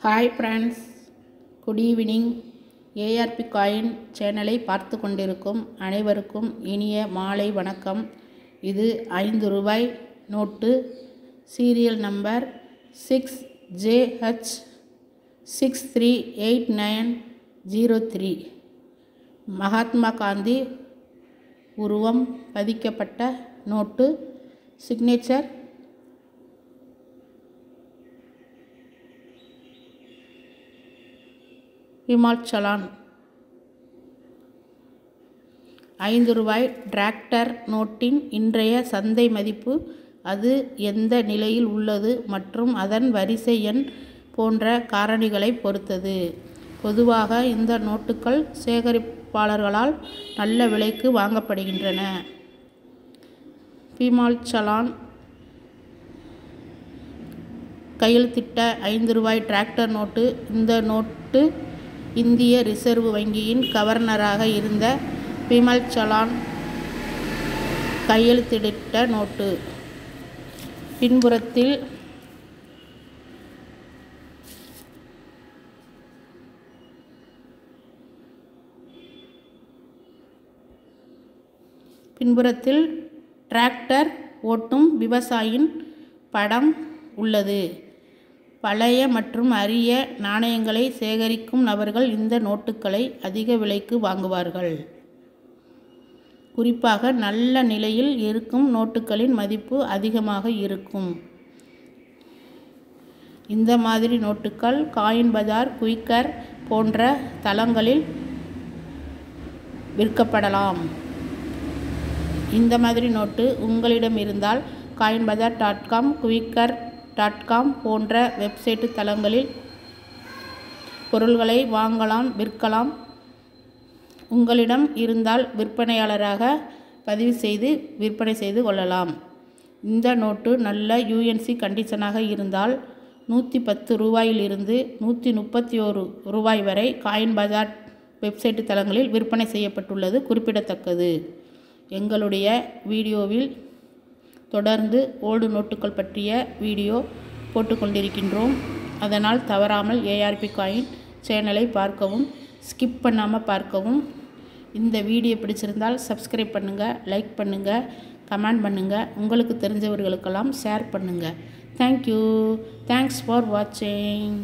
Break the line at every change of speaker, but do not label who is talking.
Hi friends, good evening. ARP coin சேனலை பார்த்து கொண்டிருக்கும் அனைவருக்கும் இனிய மாலை வணக்கம். இது ₹5 note, serial number 6JH638903. Mahatma Gandhi உருவம் பதிக்கப்பட்ட நோட்டு. சிக்னேச்சர் ஹிமாச்சலான். ₹5 டிராக்டர் நோட்டின் இன்றைய சந்தை மதிப்பு, அது எந்த நிலையில் உள்ளது மற்றும் அதன் வரிசை எண் போன்ற காரணிகளை பொறுத்தது. பொதுவாக இந்த நோட்டுகள் சேகரிப்பாளர்களால் நல்ல விலைக்கு வாங்கப்படுகின்றன. ஹிமாச்சலான் கையெழுத்திட்ட ₹5 டிராக்டர் நோட்டு. இந்த நோட்டு இந்திய ரிசர்வ் வங்கியின் கவர்னராக இருந்த ஹிமாச்சலான் கையெழுத்திட்ட நோட்டு. பின்புறத்தில் டிராக்டர் ஓட்டும் விவசாயியின் படம் உள்ளது. பழைய மற்றும் அரிய நாணயங்களை சேகரிக்கும் நபர்கள் இந்த நோட்டுகளை அதிக விலைக்கு வாங்குவார்கள். குறிப்பாக நல்ல நிலையில் இருக்கும் நோட்டுகளின் மதிப்பு அதிகமாக இருக்கும். இந்த மாதிரி நோட்டுகள் காயின் பஜார், குயிக்கர் போன்ற தளங்களில் விற்கப்படலாம். இந்த மாதிரி நோட்டு உங்களிடம் இருந்தால் coinbazaar.com, quikr.com போன்ற வெப்சைட் தளங்களில் பொருள்களை வாங்கலாம், விற்கலாம். உங்களிடம் இருந்தால் விற்பனையாளராக பதிவு செய்து விற்பனை செய்து கொள்ளலாம். இந்த நோட்டு நல்ல UNC கண்டிஷனாக இருந்தால் ₹110 ₹131 வரை காயின் பஜார் வெப்சைட் தளங்களில் விற்பனை செய்யப்பட்டுள்ளது குறிப்பிடத்தக்கது. எங்களுடைய வீடியோவில் தொடர்ந்து ஓல்டு நோட்டுகள் பற்றிய வீடியோ போட்டுக்கொண்டிருக்கின்றோம். அதனால் தவறாமல் ஏஆர்பி காயின் சேனலை பார்க்கவும், ஸ்கிப் பண்ணாமல் பார்க்கவும். இந்த வீடியோ பிடிச்சிருந்தால் சப்ஸ்கிரைப் பண்ணுங்கள், லைக் பண்ணுங்கள், கமெண்ட் பண்ணுங்கள், உங்களுக்கு தெரிஞ்சவர்களுக்கெல்லாம் ஷேர் பண்ணுங்கள். தேங்க்யூ. தேங்க்ஸ் ஃபார் வாட்சிங்.